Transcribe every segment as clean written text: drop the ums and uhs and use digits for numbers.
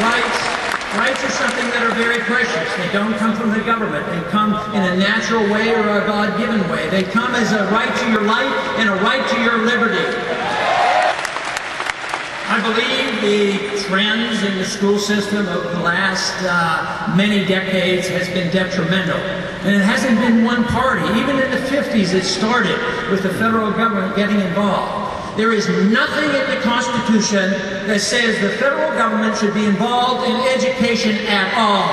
Rights are something that are very precious. They don't come from the government. They come in a natural way or a God-given way. They come as a right to your life and a right to your liberty. I believe the trends in the school system over the last many decades has been detrimental. And it hasn't been one party. Even in the 50s it started with the federal government getting involved. There is nothing in the Constitution that says the federal government should be involved in education at all.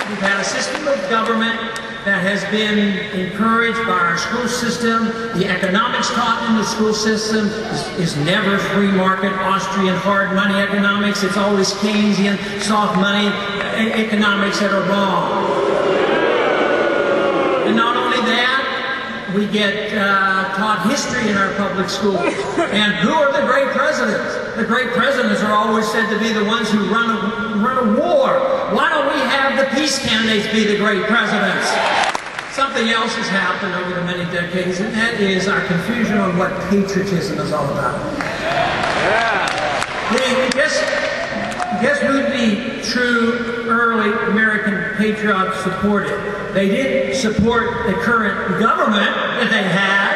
We've had a system of government that has been encouraged by our school system. The economics taught in the school system is never free market, Austrian hard money economics. It's always Keynesian, soft money economics that are wrong. And not only that, we get taught history in our public schools. And who are the great presidents? The great presidents are always said to be the ones who run a war. Why don't we have the peace candidates be the great presidents? Something else has happened over the many decades, and that is our confusion on what patriotism is all about. Guess who the true early American patriots supported? They didn't support the current government that they had,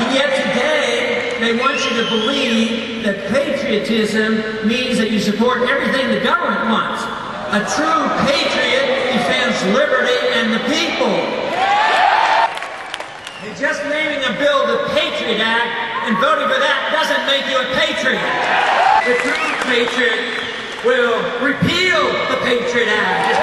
and yet today they want you to believe that patriotism means that you support everything the government wants. A true patriot defends liberty and the people. And just naming a bill the Patriot Act and voting for that doesn't make you a patriot. The true patriot will repeal the Patriot Act.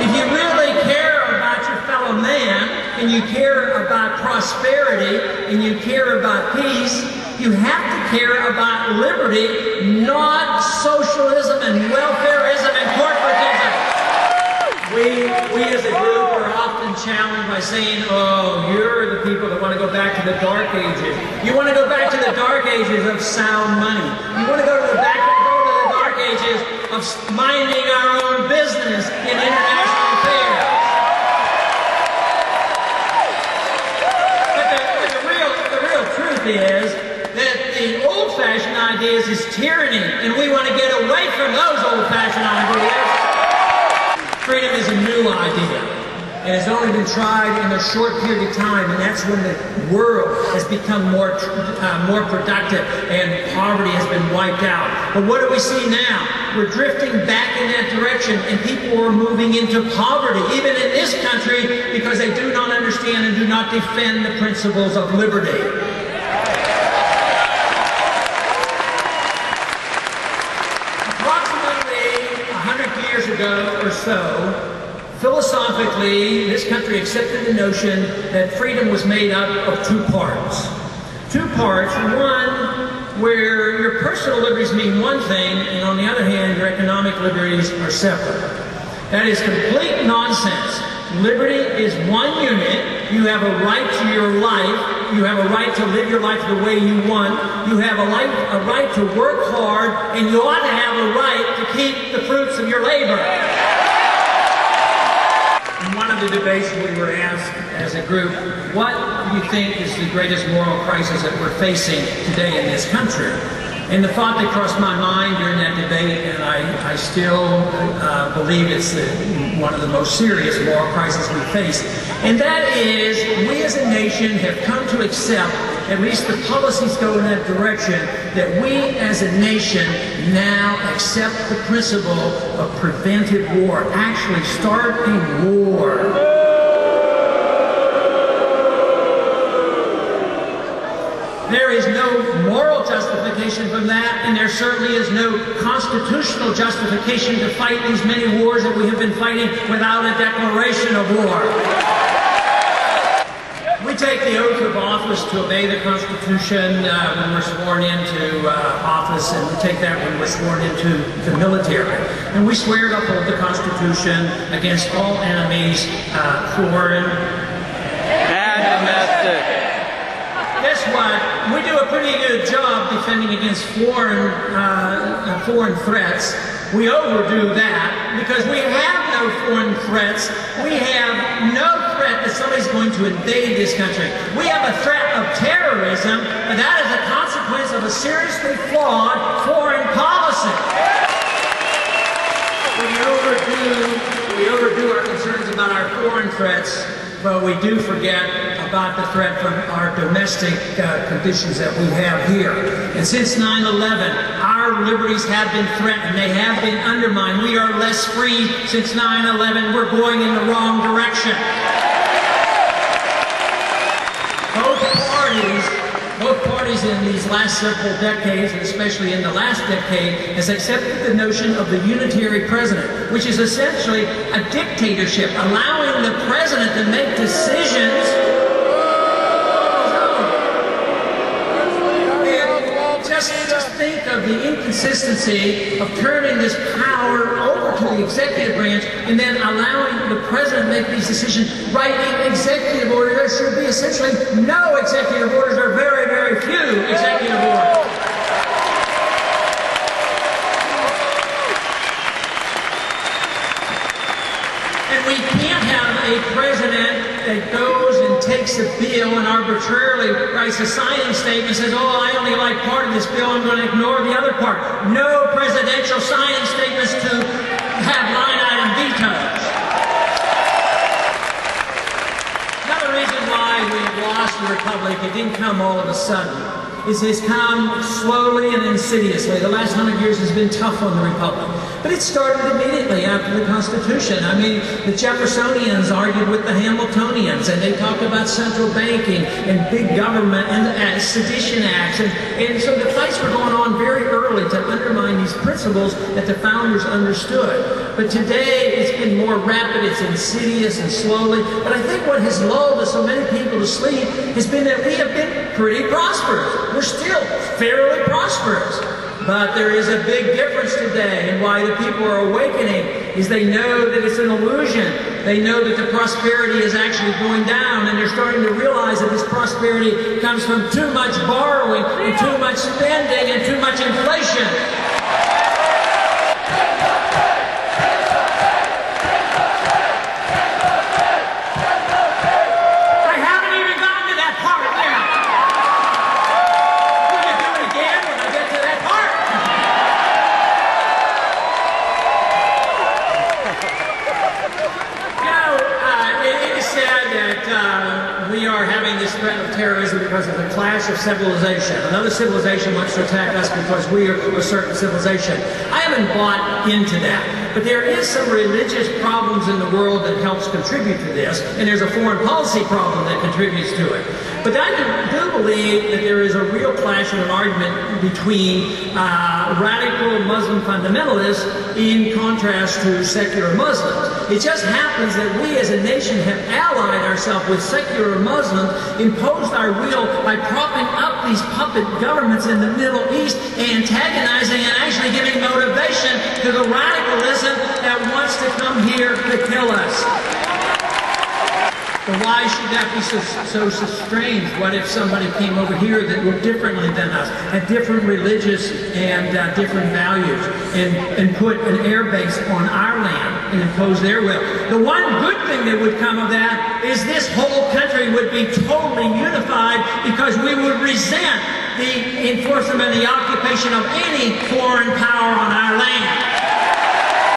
If you really care about your fellow man, and you care about prosperity, and you care about peace, you have to care about liberty, not socialism and welfareism and corporatism. We as a group are often challenged by saying, oh, you're the people that want to go back to the dark ages. You want to go back to the dark ages of sound money. You want to go to the dark ages of minding our own business in international affairs. But the real truth is that the old-fashioned ideas is tyranny, and we want to get away from those old-fashioned ideas. Freedom is a new idea, and it's only been tried in a short period of time, and that's when the world has become more productive and poverty has been wiped out. But what do we see now? We're drifting back in that direction, and people are moving into poverty, even in this country, because they do not understand and do not defend the principles of liberty. Ago or so, philosophically, this country accepted the notion that freedom was made up of two parts. Two parts, one where your personal liberties mean one thing, and on the other hand, your economic liberties are separate. That is complete nonsense. Liberty is one unit. You have a right to your life. You have a right to live your life the way you want. You have a right to work hard, and you ought to have a right to keep the fruits of your labor. In one of the debates we were asked as a group, what do you think is the greatest moral crisis that we're facing today in this country? And the thought that crossed my mind during that debate, and I still believe it's one of the most serious moral crises we face, and that is we as a nation have come to accept, at least the policies go in that direction, that we as a nation now accept the principle of preventive war, actually start a war. There is no moral justification from that, and there certainly is no constitutional justification to fight these many wars that we have been fighting without a declaration of war. We take the oath of office to obey the Constitution when we're sworn into office, and we take that when we're sworn into the military. And we swear to uphold the Constitution against all enemies, foreign and domestic. guess what? We do a pretty good job defending against foreign threats. We overdo that because we have no foreign threats. We have no threat that somebody's going to invade this country. We have a threat of terrorism, and that is a consequence of a seriously flawed foreign policy. We overdo our concerns about our foreign threats, but we do forget about the threat from our domestic conditions that we have here. And since 9/11, our liberties have been threatened. They have been undermined. We are less free since 9/11. We're going in the wrong direction. Both parties in these last several decades, and especially in the last decade, has accepted the notion of the unitary president, which is essentially a dictatorship, allowing the president to make decisions. Just think of the inconsistency of turning this power over to the executive branch and then allowing the president to make these decisions, writing executive orders. There should be essentially no executive orders, or very, very few executive orders. And we can't have a president that goes and takes a bill and arbitrarily writes a signing statement and says, oh, I only like part of this bill, I'm going to ignore the other part. No presidential signing statements to have line item vetoes. Another reason why we've lost the republic, it didn't come all of a sudden, is it's come slowly and insidiously. The last 100 years has been tough on the republic. But it started immediately after the Constitution. I mean, the Jeffersonians argued with the Hamiltonians, and they talked about central banking and big government and sedition acts. And so the fights were going on very early to undermine these principles that the founders understood. But today, it's been more rapid, it's insidious and slowly. But I think what has lulled so many people to sleep has been that we have been pretty prosperous. We're still fairly prosperous. But there is a big difference today, and why the people are awakening is they know that it's an illusion. They know that the prosperity is actually going down, and they're starting to realize that this prosperity comes from too much borrowing and too much spending and too much inflation. Terrorism because of the clash of civilization. Another civilization wants to attack us because we are a certain civilization. I haven't bought into that. But there is some religious problems in the world that helps contribute to this, and there's a foreign policy problem that contributes to it. But I do believe that there is a real clash and an argument between radical Muslim fundamentalists in contrast to secular Muslims. It just happens that we as a nation have allied ourselves with secular Muslims, imposed our will by propping up these puppet governments in the Middle East, antagonizing and actually giving motivation to the radicalism that wants to come here to kill us. But why should that be so strange? What if somebody came over here that looked differently than us, had different religious and different values, and put an air base on our land and impose their will? The one good thing that would come of that is this whole country would be totally unified, because we would resent the enforcement and the occupation of any foreign power on our land.